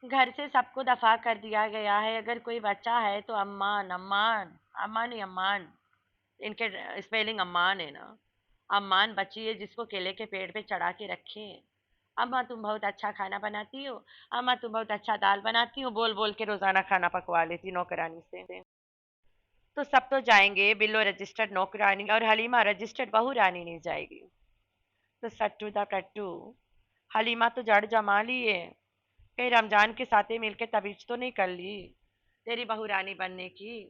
घर से सबको दफा कर दिया गया है। अगर कोई बच्चा है तो अम्मान अम्मान, अम्मान ही अम्मान। इनके स्पेलिंग अम्मान है ना। अम्मान बच्ची है जिसको केले के पेड़ पे चढ़ा के रखे हैं। अम्मा तुम बहुत अच्छा खाना बनाती हो, अम्मा तुम बहुत अच्छा दाल बनाती हो, बोल बोल के रोजाना खाना पकवा लेती नौकरानी से। तो सब तो जाएंगे, बिल्लो रजिस्टर्ड नौकरानी और हलीमा रजिस्टर्ड बहू रानी नहीं जाएगी। तो सट्टू दा टट्टू, हलीमा तो जड़ जमा ली है। कहीं रमजान के साथे मिलके तबीज तो नहीं कर ली तेरी बहू रानी बनने की।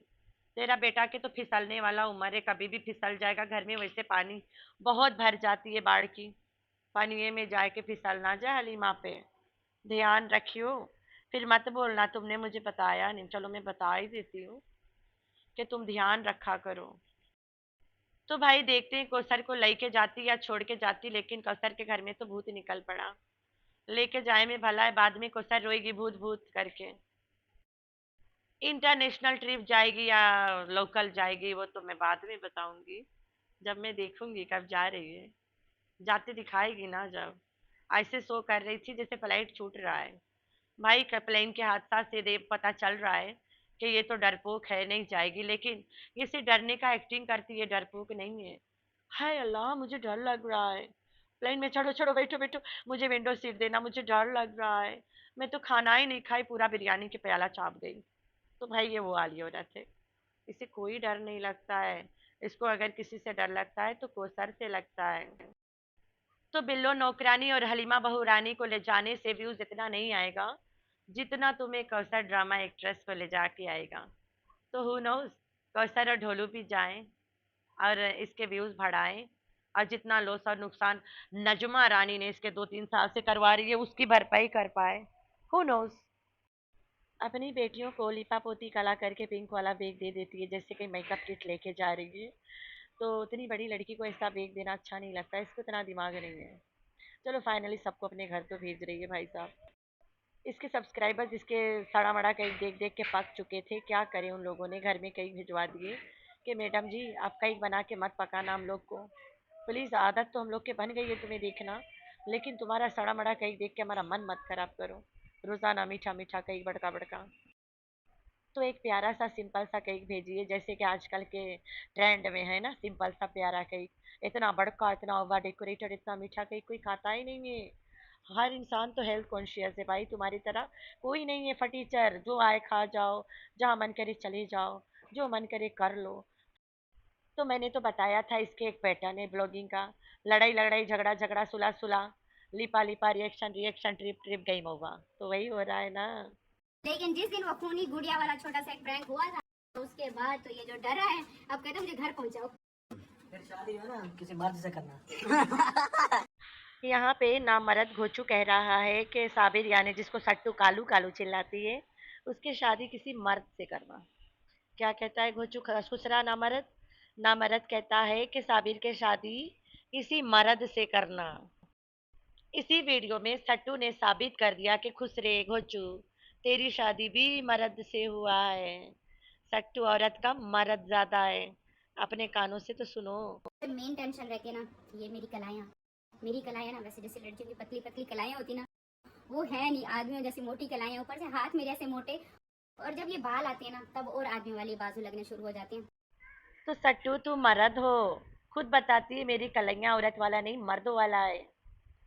तेरा बेटा के तो फिसलने वाला उम्र है, कभी भी फिसल जाएगा। घर में वैसे पानी बहुत भर जाती है बाढ़ की। पानी में जाए के फिसल ना जाए हलीमा पे। ध्यान रखियो। फिर मत बोलना तुमने मुझे बताया नहीं। चलो मैं बता ही देती हूँ कि तुम ध्यान रखा करो। तो भाई देखते हैं कौसर को लेके जाती या छोड़ के जाती, लेकिन कौसर के घर में तो भूत निकल पड़ा। लेके जाए में भला है, बाद में कौसर रोएगी भूत भूत करके। इंटरनेशनल ट्रिप जाएगी या लोकल जाएगी वो तो मैं बाद में बताऊंगी, जब मैं देखूंगी कब जा रही है। जाते दिखाएगी ना जब। ऐसे शो कर रही थी जैसे फ्लाइट छूट रहा है। भाई प्लेन के हादसा से देव पता चल रहा है कि ये तो डरपोक है, नहीं जाएगी। लेकिन ये सिर्फ डरने का एक्टिंग करती है, डरपोक नहीं है। हाय अल्लाह मुझे डर लग रहा है। प्लेन में चढ़ो चढ़ो, बैठो बैठो। मुझे विंडो सीट देना, मुझे डर लग रहा है। मैं तो खाना ही नहीं खाई, पूरा बिरयानी के प्याला चाप गई। तो भाई ये वो वाली औरत है। इसे कोई डर नहीं लगता है। इसको अगर किसी से डर लगता है तो कोसर से लगता है। तो बिल्लो नौकरानी और हलीमा बहू रानी को ले जाने से व्यूज इतना नहीं आएगा जितना तुम्हें कौसर ड्रामा एक्ट्रेस को ले जाके आएगा। तो हु नोज, कौसर और ढोलू भी जाएं और इसके व्यूज बढ़ाएं। और जितना लॉस और नुकसान नजमा रानी ने इसके 2-3 साल से करवा रही है उसकी भरपाई कर पाए। Who knows. अपनी बेटियों को लिपा पोती कला करके पिंक वाला बैग दे देती है जैसे कि मेकअप किट लेके जा रही है। तो उतनी बड़ी लड़की को ऐसा बैग देना अच्छा नहीं लगता, इसको इतना दिमाग नहीं है। चलो फाइनली सबको अपने घर तो भेज रही है भाई साहब। इसके सब्सक्राइबर्स इसके सड़ा मड़ा केक देख देख के पक चुके थे। क्या करें, उन लोगों ने घर में केक भिजवा दिए कि मैडम जी आप केक बना के मत पकाना हम लोग को। प्लीज़, आदत तो हम लोग के बन गई है तुम्हें देखना, लेकिन तुम्हारा सड़ा मड़ा केक देख के हमारा मन मत खराब करो। रोज़ाना मीठा मीठा केक बड़का बड़का। तो एक प्यारा सा सिंपल सा केक भेजिए जैसे कि आजकल के ट्रेंड में है ना, सिंपल सा प्यारा केक। इतना बड़का, इतना ओवर डेकोरेटेड, इतना मीठा केक कोई खाता ही नहीं है। हर इंसान तो हेल्थ कॉन्शियस है भाई, तुम्हारी तरह कोई नहीं है फटीचर जो आए खा जाओ, जहाँ मन करे चले जाओ, जो मन करे कर लो। तो मैंने तो बताया था इसके एक पैटर्न है ब्लॉगिंग का। लड़ाई लड़ाई, झगड़ा झगड़ा, सुलह सुलह, लिपा लिपा, reaction reaction, trip trip, game over. तो वही हो रहा है ना। लेकिन जिस दिन वो खूनी गुड़िया वाला छोटा सा एक प्रैंक हुआ था, तो उसके बाद तो ये जो डरा है, अब कहते मुझे घर पहुंचाओ। फिर शादी हो ना किसी मर्द से करना। यहाँ पे नामर्द घोचू कह रहा है कि साबिर यानी जिसको सट्टू कालू कालू चिल्लाती है, उसकी शादी किसी मर्द से करवा। क्या कहता है घोचू खुसरा नामर्द? नामर्द कहता है कि साबिर के शादी किसी मर्द से करना। इसी वीडियो में सट्टू ने साबित कर दिया कि खुसरे घोचू, तेरी शादी भी मर्द से हुआ है। सट्टू औरत का मर्द ज्यादा है। अपने कानों से तो सुनो। मेन टेंशन रहती है ना, ये मेरी कलाएं ना, वैसे जैसे लड़कियों की पतली पतली कलाएं होती ना, वो है नहीं। आदमियों जैसी मोटी कलाएं, ऊपर से हाथ मेरे ऐसे मोटे, और जब ये बाल आते हैं ना तब और आदमी वाली बाजू लगने शुरू हो जाती हैं। तो सट्टू तू मर्द हो, खुद बताती है मेरी कलैया औरत वाला नहीं मर्दों वाला है।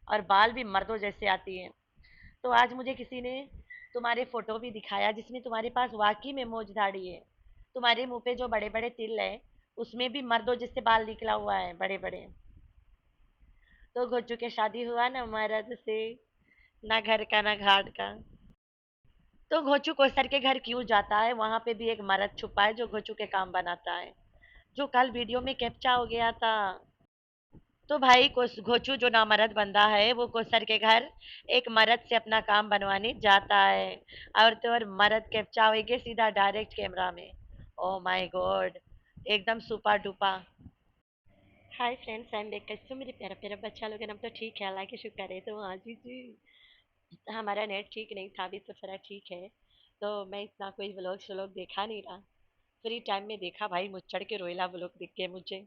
और बाल भी मर्दों जैसे आती हैं। तो आज मुझे किसी ने तुम्हारे फोटो भी दिखाया जिसमें तुम्हारे पास वाकई में मोज दाढ़ी है। तुम्हारे मुंह पे जो बड़े बड़े तिल है उसमें भी मर्दों जैसे बाल निकला हुआ है बड़े बड़े। तो घोचू के शादी हुआ ना मर्द से, ना घर का ना घाट का। तो घोचू कोसर के घर क्यों जाता है? वहां पे भी एक मर्द छुपा है जो घोचू के काम बनाता है, जो कल वीडियो में कैप्चा हो गया था। तो भाई घोचू जो नामर्द बंदा है वो कोसर के घर एक मर्द से अपना काम बनवाने जाता है। और तो और मर्द कैप्चा होएगे सीधा डायरेक्ट कैमरा में। ओ माय गॉड, एकदम super duper. Hi friends, I am back. कैसे हो मेरे प्यारा प्यारा बच्चा लोग? हम तो ठीक है, अल्लाह के शुक्र है। तो हाँ जी जी, हमारा नेट ठीक नहीं था, अभी तो थोड़ा ठीक है। तो मैं इतना कोई व्लॉग श्लॉग देखा नहीं रहा। फ्री टाइम में देखा भाई मुच्चड़ के रोयला व्लॉग दिख गए मुझे।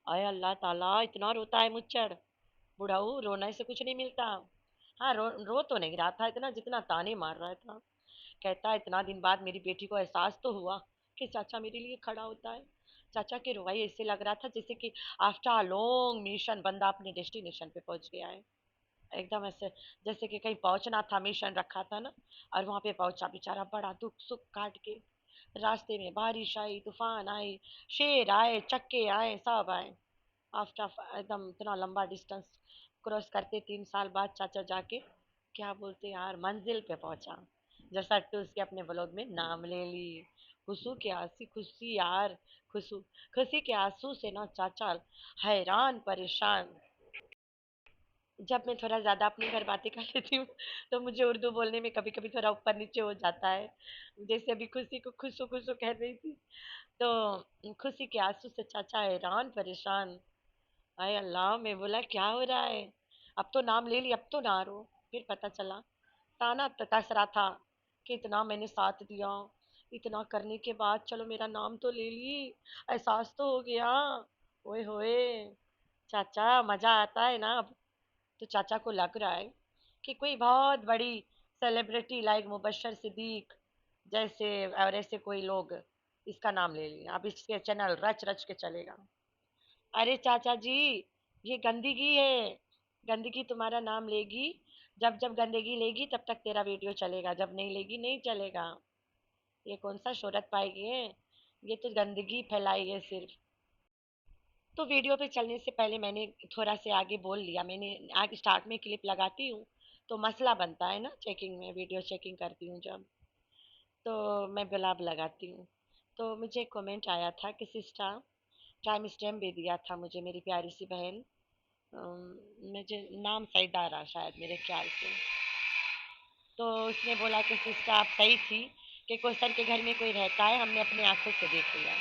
आय अल्लाह ताला, इतना रोता है मुच्चड़। बुढ़ाऊ रोने से कुछ नहीं मिलता। हाँ, रो तो नहीं रहा था इतना जितना ताने मार रहा था। कहता है इतना दिन बाद मेरी बेटी को एहसास तो हुआ कि चाचा मेरे लिए खड़ा होता है। चाचा की रुवाई ऐसे लग रहा था जैसे कि आफ्टर अ लॉन्ग मिशन बंदा अपने डेस्टिनेशन पे पहुंच गया है। एकदम ऐसे जैसे कि कहीं पहुंचना था, मिशन रखा था ना, और वहां पे पहुंचा बेचारा बड़ा दुख सुख काट के। रास्ते में बारिश आई, तूफान आई, शेर आए, चक्के आए, सब आए। आफ्टर एकदम इतना लंबा डिस्टेंस क्रॉस करते 3 साल बाद चाचा जाके क्या बोलते यार मंजिल पे पहुंचा। जैसा टू उसके अपने ब्लॉग में नाम ले ली। खुशू की आंसी खुशी यार, खुशू खुशी के आंसू से ना चाचा हैरान परेशान। जब मैं थोड़ा ज़्यादा अपनी घर बातें कर लेती हूँ तो मुझे उर्दू बोलने में कभी कभी थोड़ा ऊपर नीचे हो जाता है। जैसे अभी खुशी को खुशू खुशू कह रही थी, तो खुशी के आंसू से चाचा हैरान परेशान। हाय अल्लाह, मैं बोला क्या हो रहा है, अब तो नाम ले ली, अब तो ना रो। फिर पता चला ताना तकस रहा था कि इतना मैंने साथ दिया, इतना करने के बाद चलो मेरा नाम तो ले ली, एहसास तो हो गया। ओए होए, चाचा मजा आता है ना अब। तो चाचा को लग रहा है कि कोई बहुत बड़ी सेलिब्रिटी लाइक मुबशर सिद्दीक जैसे और ऐसे कोई लोग इसका नाम ले लिया, अब इसके चैनल रच रच के चलेगा। अरे चाचा जी, ये गंदगी है। गंदगी तुम्हारा नाम लेगी, जब जब गंदगी लेगी तब तक तेरा वीडियो चलेगा, जब नहीं लेगी नहीं चलेगा। ये कौन सा शोहरत पाएगी है, ये तो गंदगी फैलाई है सिर्फ। तो वीडियो पे चलने से पहले मैंने थोड़ा से आगे बोल लिया। मैंने आगे स्टार्ट में क्लिप लगाती हूँ तो मसला बनता है ना, चेकिंग में वीडियो चेकिंग करती हूँ जब, तो मैं गुलाब लगाती हूँ। तो मुझे कमेंट आया था कि सिस्टर, टाइम स्टैम्प भी दिया था मुझे मेरी प्यारी सी बहन, मुझे नाम सईदारा शायद मेरे ख्याल से। तो उसने बोला कि सिस्टर आप सही थी कि कोसर के घर में कोई रहता है, हमने अपनी आंखों से देख लिया।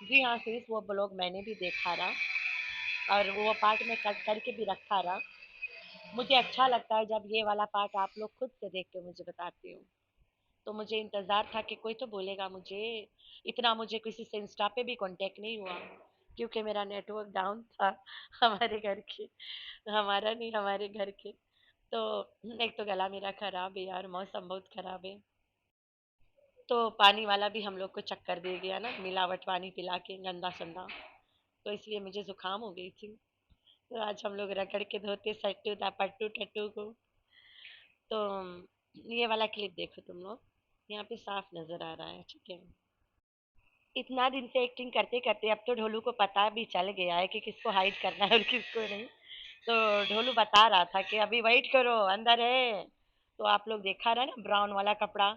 जी हाँ सिर्फ वो ब्लॉग मैंने भी देखा रहा, और वो पार्ट में कट करके भी रखा रहा। मुझे अच्छा लगता है जब ये वाला पार्ट आप लोग खुद से देख के मुझे बताते हो। तो मुझे इंतज़ार था कि कोई तो बोलेगा मुझे। इतना मुझे किसी से इंस्टा पे भी कांटेक्ट नहीं हुआ क्योंकि मेरा नेटवर्क डाउन था हमारे घर के, हमारा नहीं हमारे घर के। तो एक तो गला मेरा खराब है यार, मौसम बहुत खराब है। तो पानी वाला भी हम लोग को चक्कर दे गया ना, मिलावट पानी पिला के गंदा संदा। तो इसलिए मुझे जुकाम हो गई थी। तो आज हम लोग रगड़ के धोते सट्टू ता पट्टू टट्टू को। तो ये वाला क्लिप देखो तुम लोग, यहाँ पे साफ नजर आ रहा है, ठीक है। इतना दिन से एक्टिंग करते करते अब तो ढोलू को पता भी चल गया है कि किसको हाइड करना है और किसको नहीं। तो ढोलू बता रहा था कि अभी वेट करो अंदर है। तो आप लोग देखा रहा ना, ब्राउन वाला कपड़ा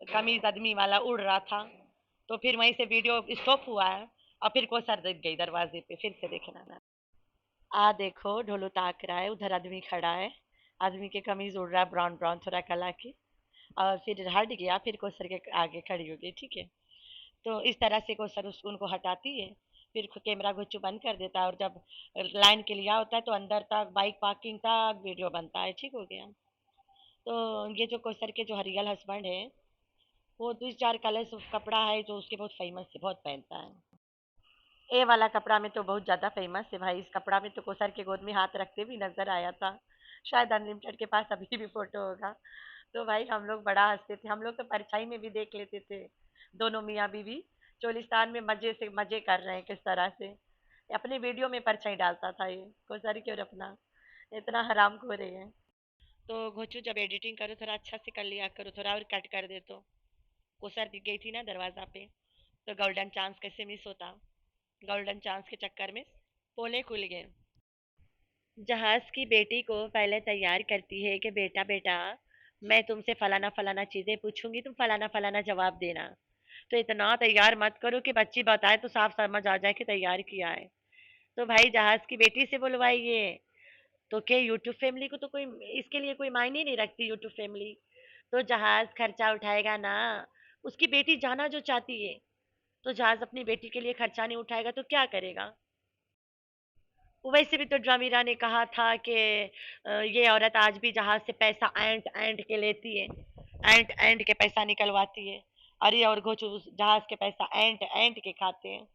कमीज आदमी वाला उड़ रहा था। तो फिर वहीं से वीडियो स्टॉप हुआ है, और फिर को सर दिख गई दरवाजे पे, फिर से देखना ना। आ देखो ढोलू ताक रहा है, उधर आदमी खड़ा है, आदमी के कमीज उड़ रहा है ब्राउन ब्राउन थोड़ा कला की। और फिर हट गया, फिर कोसर के आगे खड़ी हो गई, ठीक है। तो इस तरह से कोसर उनको हटाती है। फिर कैमरा घुच्चू बंद कर देता है, और जब लाइन के लिया होता है तो अंदर तक बाइक पार्किंग तक वीडियो बनता है, ठीक हो गया। तो ये जो कोसर के जो रियल हस्बैंड है, वो 2-4 कलर्स कपड़ा है जो उसके बहुत फेमस है, बहुत पहनता है। ये वाला कपड़ा में तो बहुत ज़्यादा फेमस है भाई, इस कपड़ा में तो कोसर के गोद में हाथ रखते भी नजर आया था। शायद अनलिमिटेड के पास अभी भी फोटो होगा। तो भाई हम लोग बड़ा हंसते थे, हम लोग तो परछाई में भी देख लेते थे दोनों मियाँ बीवी चोलिस्तान में मजे से मजे कर रहे हैं किस तरह से। अपने वीडियो में परछाई डालता था ये कोसर के, और अपना इतना हराम खोरे हैं। तो घोचू जब एडिटिंग करो थोड़ा अच्छा से कर लिया करो, थोड़ा और कट कर दे तो। कोसर दिख गई थी ना दरवाजा पे, तो गोल्डन चांस कैसे मिस होता। गोल्डन चांस के चक्कर में पोले खुल गए। जहाज की बेटी को पहले तैयार करती है कि बेटा बेटा मैं तुमसे फलाना फलाना चीजें पूछूंगी, तुम फलाना फलाना जवाब देना। तो इतना तैयार मत करो कि बच्ची बताए तो साफ समझ आ जाए कि तैयार किया है। तो भाई जहाज की बेटी से बुलवाइए। तो क्या यूट्यूब फैमिली को तो कोई इसके लिए कोई मायने नहीं रखती यूट्यूब फैमिली। तो जहाज खर्चा उठाएगा ना, उसकी बेटी जाना जो चाहती है। तो जहाज अपनी बेटी के लिए खर्चा नहीं उठाएगा तो क्या करेगा। वैसे भी तो ड्रामीरा ने कहा था कि ये औरत आज भी जहाज से पैसा ऐंठ ऐंठ के लेती है, ऐंठ ऐंठ के पैसा निकलवाती है। और ये और घोचू जहाज के पैसा ऐंठ ऐंठ के खाते हैं।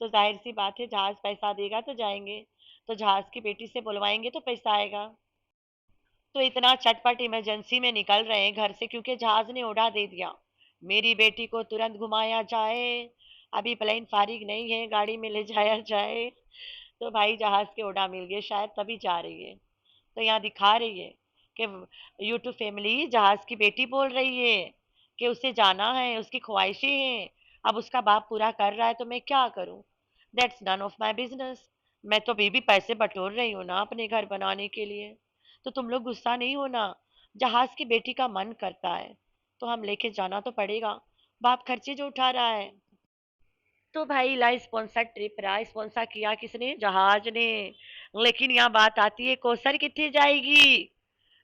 तो जाहिर सी बात है जहाज पैसा देगा तो जाएंगे, तो जहाज की बेटी से बुलवाएंगे तो पैसा आएगा। तो इतना चटपट इमरजेंसी में निकल रहे हैं घर से क्योंकि जहाज ने उड़ा दे दिया। मेरी बेटी को तुरंत घुमाया जाए, अभी प्लेन फारिग नहीं है, गाड़ी में ले जाया जाए। तो भाई जहाज के उड़ा मिल गए शायद, तभी जा रही है। तो यहाँ दिखा रही है कि यूट्यूब फैमिली जहाज की बेटी बोल रही है कि उसे जाना है, उसकी ख्वाहिशें हैं। अब उसका बाप पूरा कर रहा है तो मैं क्या करूं? That's none of my business. मैं तो अभी भी पैसे बटोर रही हूँ ना अपने घर बनाने के लिए। तो तुम लोग गुस्सा नहीं होना। जहाज की बेटी का मन करता है तो हम लेके जाना तो पड़ेगा, बाप खर्चे जो उठा रहा है। तो भाई ला स्पॉन्सर ट्रिप रहा, स्पॉन्सर किया किसने? जहाज ने। लेकिन यहाँ बात आती है, कोसर कितने जाएगी?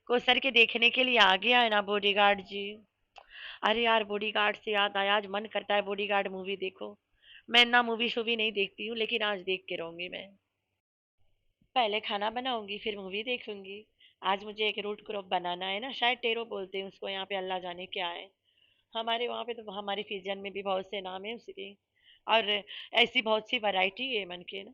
कोसर के देखने के लिए आ गया है ना बॉडीगार्ड जी। अरे यार, बॉडीगार्ड से याद आया, आज मन करता है बॉडीगार्ड मूवी देखो। मैं ना मूवी शूवी नहीं देखती हूँ, लेकिन आज देख के रहूंगी मैं। पहले खाना बनाऊंगी फिर मूवी देखूंगी। आज मुझे एक रूट क्रॉप बनाना है ना, शायद टेरो बोलते हैं उसको यहाँ पे, अल्लाह जाने क्या है। हमारे वहाँ पे तो, हमारे फिजियन में भी बहुत से नाम है उसके। और ऐसी बहुत सी वैरायटी है मन के ना।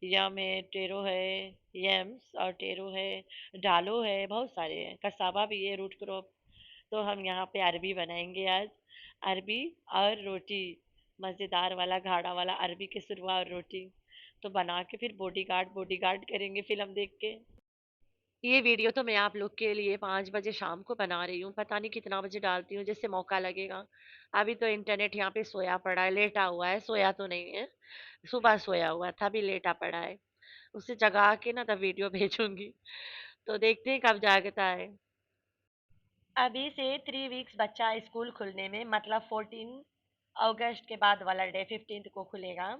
यम है, टेरो है, यम्स और टेरो है, डालो है, बहुत सारे हैं, कसावा भी है, रूट क्रॉप। तो हम यहाँ पे अरबी बनाएंगे आज। अरबी और रोटी, मज़ेदार वाला गाढ़ा वाला अरबी के सुरवा और रोटी। तो बना के फिर बॉडीगार्ड बॉडीगार्ड करेंगे फिल्म देख के। ये वीडियो तो मैं आप लोग के लिए 5 बजे शाम को बना रही हूँ, पता नहीं कितना बजे डालती हूँ जिससे मौका लगेगा। अभी तो इंटरनेट यहाँ पे सोया पड़ा है, लेटा हुआ है, सोया तो नहीं है। सुबह सोया हुआ था, अभी लेटा पड़ा है। उसे जगा के ना तब वीडियो भेजूंगी। तो देखते हैं कब जागता है। अभी से 3 वीक्स बच्चा स्कूल खुलने में, मतलब 14 अगस्त के बाद वाला डे 15 को खुलेगा।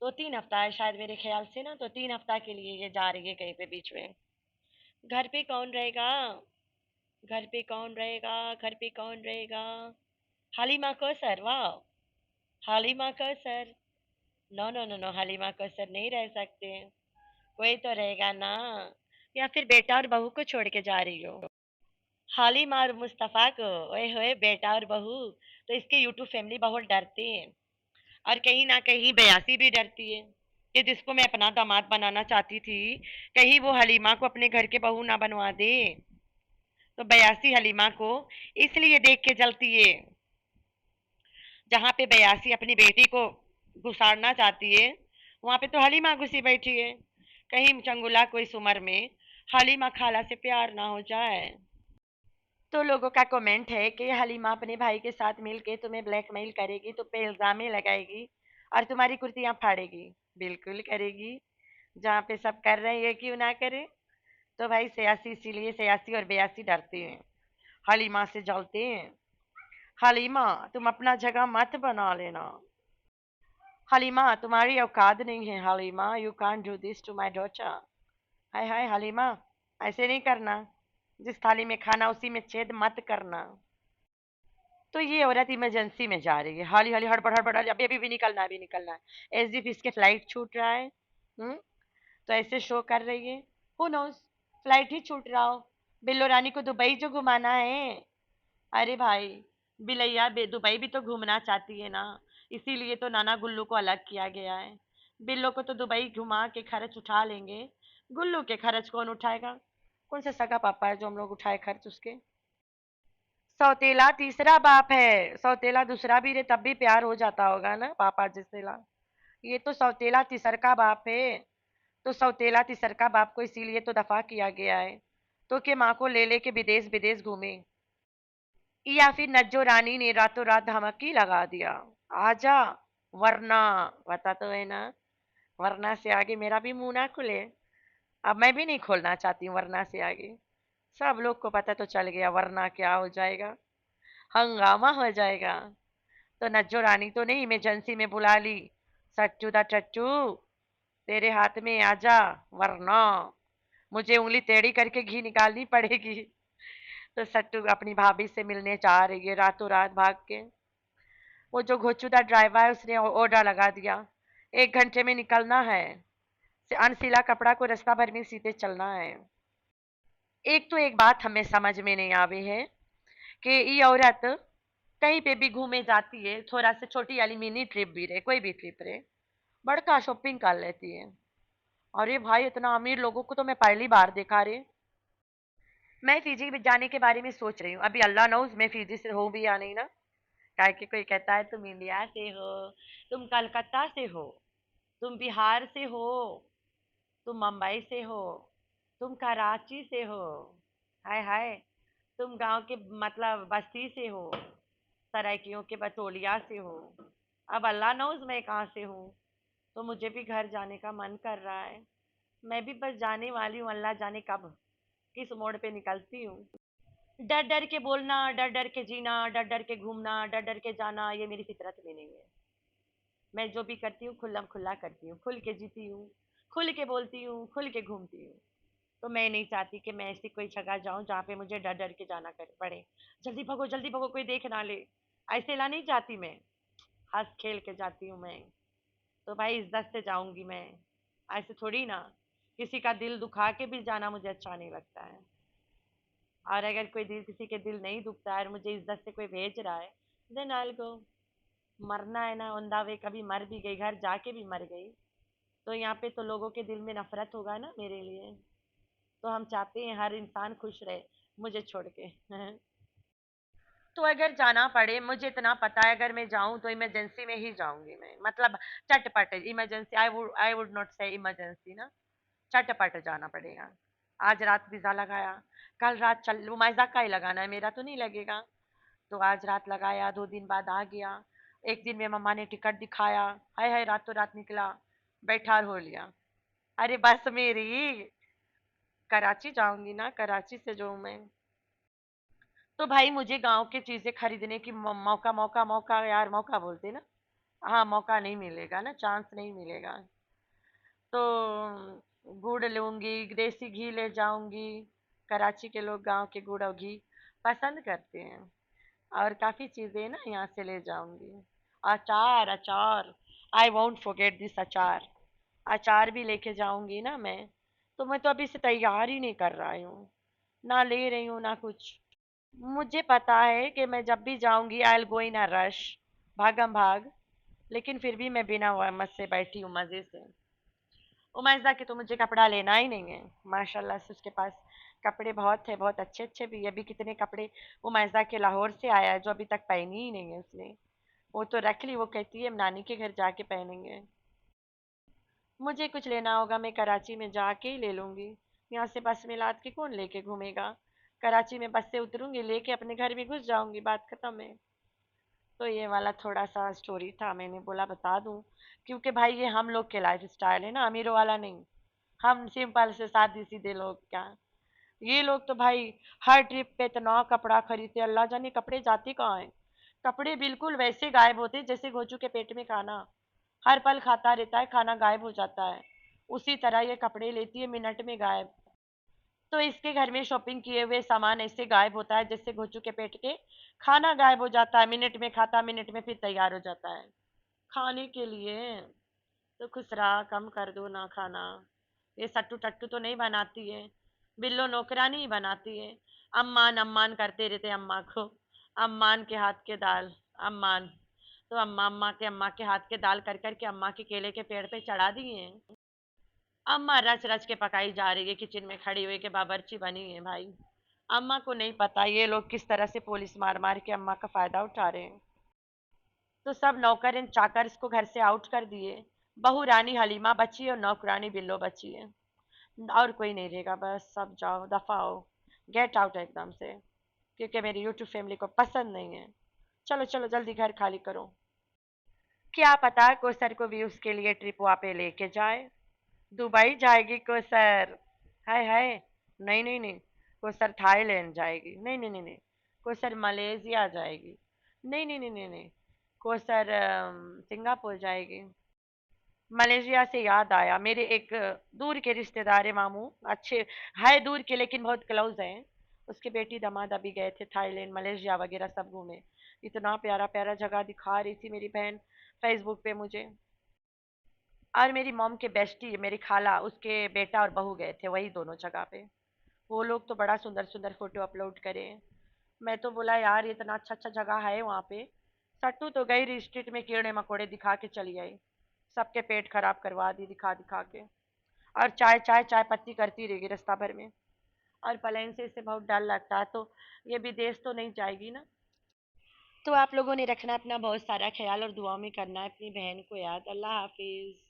तो 3 हफ्ता है शायद मेरे ख्याल से ना, तो 3 हफ्ता के लिए ये जा रही है कहीं पे बीच में। घर पे कौन रहेगा? घर पे कौन रहेगा? घर पे कौन रहेगा? हालिमा कौसर, वाह। Halima Kausar. No no no no, Halima Kausar नहीं रह सकते। कोई तो रहेगा ना। या फिर बेटा और बहू को छोड़ के जा रही हो? हालिमा और मुस्तफा को? ओए होए, बेटा और बहू। तो इसके यूट्यूब फैमिली बहुत डरते हैं। और कहीं ना कहीं बयासी भी डरती है कि जिसको मैं अपना दामाद बनाना चाहती थी, कहीं वो हलीमा को अपने घर के बहू ना बनवा दे। तो बयासी हलीमा को इसलिए देख के जलती है। जहाँ पे बयासी अपनी बेटी को घुसाड़ना चाहती है, वहां पे तो हलीमा घुसी बैठी है। कहीं चंगुला को इस उम्र में हलीमा खाला से प्यार ना हो जाए। तो लोगों का कमेंट है कि हलीमा अपने भाई के साथ मिलके तुम्हें ब्लैकमेल करेगी, तुम पे इल्जामें लगाएगी और तुम्हारी कुर्तियां फाड़ेगी। बिल्कुल करेगी। जहाँ पे सब कर रहे हैं ये क्यों ना करे? तो भाई सियासी, इसीलिए सियासी और बयासी डरते हैं, हलीमा से जलते हैं। हलीमा, तुम अपना जगह मत बना लेना। हलीमा, तुम्हारी औकात नहीं है Halima, you can't do this to my daughter. हाय हाय हलीमा, ऐसे नहीं करना। जिस थाली में खाना उसी में छेद मत करना। तो ये औरत इमरजेंसी में जा रही है, हाली हाली हड़बड़ हड़बड़, अभी अभी भी निकलना है, अभी निकलना है, एस डी इसके फ्लाइट छूट रहा है। तो ऐसे शो कर रही है। हु नोस, फ्लाइट ही छूट रहा हो। बिल्लो रानी को दुबई जो घुमाना है। अरे भाई, बिलैया दुबई भी तो घूमना चाहती है ना, इसीलिए तो नाना गुल्लू को अलग किया गया है। बिल्लो को तो दुबई घुमा के खर्च उठा लेंगे, गुल्लू के खर्च कौन उठाएगा? कौन सा सगा पापा है जो हम लोग उठाए खर्च उसके? सौतेला तीसरा बाप है, सौतेला दूसरा भी रहे तब भी प्यार हो जाता होगा ना पापा जैसेला। ये तो सौतेला तीसर का बाप है। तो सौतेला तीसर का बाप को इसीलिए तो दफा किया गया है, तो कि माँ को ले लेके विदेश विदेश घूमे। या फिर नज्जो रानी ने रातों रात धमकी लगा दिया, आजा, वरना, पता तो है ना, वरना से आगे मेरा भी मुंह ना खुले। अब मैं भी नहीं खोलना चाहती हूँ वरना से आगे। सब लोग को पता तो चल गया वरना क्या हो जाएगा, हंगामा हो जाएगा। तो नज्जो रानी तो नहीं इमरजेंसी में बुला ली, सट्टू दा टट्टू, तेरे हाथ में आजा, वरना मुझे उंगली टेढ़ी करके घी निकालनी पड़ेगी। तो सट्टू अपनी भाभी से मिलने जा रही है रातों रात भाग के। वो जो घोचुदा ड्राइवर है उसने ऑर्डर लगा दिया, 1 घंटे में निकलना है, से अनसिला कपड़ा को रास्ता भर में सीधे चलना है। एक तो एक बात हमें समझ में नहीं आवे है कि ये औरत कहीं पे भी घूमे जाती है, थोड़ा सा छोटी वाली मिनी ट्रिप भी रहे, कोई भी ट्रिप रहे, बड़का शॉपिंग कर लेती है। अरे भाई, इतना अमीर लोगों को तो मैं पहली बार देखा रे। मैं फिजी में जाने के बारे में सोच रही हूँ। अभी अल्लाह नोज मैं फिजी से हूँ भी या नहीं ना। काहे कि कोई कहता है तुम इंडिया से हो, तुम कलकत्ता से हो, तुम बिहार से हो, तुम मुंबई से हो, तुम कराची से हो, हाय हाय, तुम गांव के मतलब बस्ती से हो, सराइकियों के बटोलिया से हो। अब अल्लाह नोज मैं कहाँ से हूँ। तो मुझे भी घर जाने का मन कर रहा है। मैं भी बस जाने वाली हूँ, अल्लाह जाने कब किस मोड़ पे निकलती हूँ। डर डर के बोलना, डर डर के जीना, डर डर के घूमना, डर डर के जाना, ये मेरी फितरत में नहीं है। मैं जो भी करती हूँ खुल्लम खुल्ला करती हूँ, खुल के जीती हूँ, खुल के बोलती हूँ, खुल के घूमती हूँ। तो मैं नहीं चाहती कि मैं ऐसी कोई जगह जाऊं जहाँ पे मुझे डर डर के जाना कर पड़े। जल्दी भगो कोई देख ना ले। ऐसे ला नहीं जाती मैं, हंस खेल के जाती हूँ मैं। तो भाई इज्जत से जाऊंगी मैं, ऐसे थोड़ी ना। किसी का दिल दुखा के भी जाना मुझे अच्छा नहीं लगता है। और अगर कोई दिल किसी के दिल नहीं दुखता है और मुझे इज्जत से कोई भेज रहा है, देन आई गो। मरना है ना ऑन द वे, कभी मर भी गई, घर जाके भी मर गई, तो यहाँ पे तो लोगों के दिल में नफरत होगा ना मेरे लिए। तो हम चाहते हैं हर इंसान खुश रहे, मुझे छोड़ के। तो अगर जाना पड़े, मुझे इतना पता है अगर मैं जाऊं तो इमरजेंसी में ही जाऊंगी मैं, मतलब चटपट इमरजेंसी, आई वुड नॉट से इमरजेंसी ना, चटपट जाना पड़ेगा। आज रात वीजा लगाया, कल रात चल, वो माइजा का ही लगाना है, मेरा तो नहीं लगेगा। तो आज रात लगाया, 2 दिन बाद आ गया। एक दिन में मम्मा ने टिकट दिखाया, हाय हाय रातों रात निकला, बैठा हो लिया। अरे बस मेरी, कराची जाऊंगी ना, कराची से जो मैं। तो भाई मुझे गांव की चीजें खरीदने की मौका मौका मौका यार, मौका बोलते ना, हाँ मौका नहीं मिलेगा ना, चांस नहीं मिलेगा। तो गुड़ लूंगी, देसी घी ले जाऊंगी। कराची के लोग गांव के गुड़ और घी पसंद करते हैं। और काफी चीजें ना यहाँ से ले जाऊंगी। अचार, अचार, आई वोंट फॉरगेट दिस अचार। अचार भी लेके जाऊंगी ना मैं। तो मैं तो अभी से तैयार ही नहीं कर रही हूँ, ना ले रही हूँ ना कुछ। मुझे पता है कि मैं जब भी जाऊंगी I will go in a rush, भागम भाग। लेकिन फिर भी मैं बिना मत से बैठी हूँ मजे से। उमैजा के तो मुझे कपड़ा लेना ही नहीं है, माशाल्लाह से उसके पास कपड़े बहुत है, बहुत अच्छे अच्छे भी। अभी कितने कपड़े उमैजा के लाहौर से आया है जो अभी तक पहनी ही नहीं है उसने। वो तो रख ली, वो कहती है हम नानी के घर जाके पहनेंगे। मुझे कुछ लेना होगा मैं कराची में जाके ही ले लूंगी। यहाँ से बस में लाद के कौन लेके घूमेगा। कराची में बस से उतरूंगी, लेके अपने घर में घुस जाऊंगी, बात खत्म है। तो ये वाला थोड़ा सा स्टोरी था, मैंने बोला बता दूं। क्योंकि भाई ये हम लोग के लाइफ स्टाइल है ना, अमीरों वाला नहीं। हम सिंपल से सादी सीधे लोग क्या। ये लोग तो भाई हर ट्रिप पे इतना कपड़ा खरीदते, अल्लाह जाने कपड़े जाते कहाँ हैं। कपड़े बिल्कुल वैसे गायब होते जैसे घोचू के पेट में खाना, हर पल खाता रहता है, खाना गायब हो जाता है। उसी तरह ये कपड़े लेती है, मिनट में गायब। तो इसके घर में शॉपिंग किए हुए सामान ऐसे गायब होता है जैसे घोचू के पेट के खाना गायब हो जाता है, मिनट में खाता, मिनट में फिर तैयार हो जाता है खाने के लिए। तो खुसरा कम कर दो ना खाना। ये सट्टू टट्टू तो नहीं बनाती है, बिल्लो नौकरानी ही बनाती है। अम्मान अम्मान करते रहते अम्मा को, अम्मान के हाथ के दाल, अम्मान। तो अम्मा के हाथ के दाल कर कर के अम्मा के केले के पेड़ पे चढ़ा दिए हैं। अम्मा रच रच के पकाई जा रही है किचन में खड़ी हुई के बावर्ची बनी है भाई। अम्मा को नहीं पता ये लोग किस तरह से पुलिस मार मार के अम्मा का फायदा उठा रहे हैं। तो सब नौकर एंड चाकर इसको घर से आउट कर दिए। बहू रानी हलीमा बची है और नौकरानी बिल्लो बची है। और कोई नहीं रहेगा, बस सब जाओ दफा हो, गेट आउट एकदम से। क्योंकि मेरी यूट्यूब फैमिली को पसंद नहीं है। चलो चलो जल्दी घर खाली करो। क्या पता कोसर को भी उसके लिए ट्रिप वहाँ पे लेके जाए। दुबई जाएगी कोसर, हाय हाय। नहीं नहीं नहीं, कोसर थाईलैंड जाएगी, नहीं नहीं नहीं नहीं। कोसर मलेशिया जाएगी, नहीं नहीं नहीं नहीं नहीं। कोसर सिंगापुर जाएगी। मलेशिया से याद आया, मेरे एक दूर के रिश्तेदार है, मामू, अच्छे है दूर के लेकिन बहुत क्लोज हैं। उसके बेटी दामाद अभी गए थे थाईलैंड मलेशिया वगैरह सब घूमे। इतना प्यारा प्यारा जगह दिखा रही थी मेरी बहन फेसबुक पे मुझे। और मेरी मॉम के बेस्टी मेरी खाला, उसके बेटा और बहू गए थे वही दोनों जगह पे। वो लोग तो बड़ा सुंदर सुंदर फोटो अपलोड करे। मैं तो बोला यार ये इतना अच्छा अच्छा जगह है वहाँ पे। सट्टू तो गई स्ट्रीट में कीड़े मकोड़े दिखा के चली आई, सबके पेट खराब करवा दी दिखा दिखा के। और चाय चाय चाय पत्ती करती रहेगी रास्ता भर में। और प्लेन से इसे बहुत डर लगता है, तो ये विदेश तो नहीं जाएगी ना। तो आप लोगों ने रखना अपना बहुत सारा ख्याल और दुआ में करना है अपनी बहन को याद। अल्लाह हाफिज।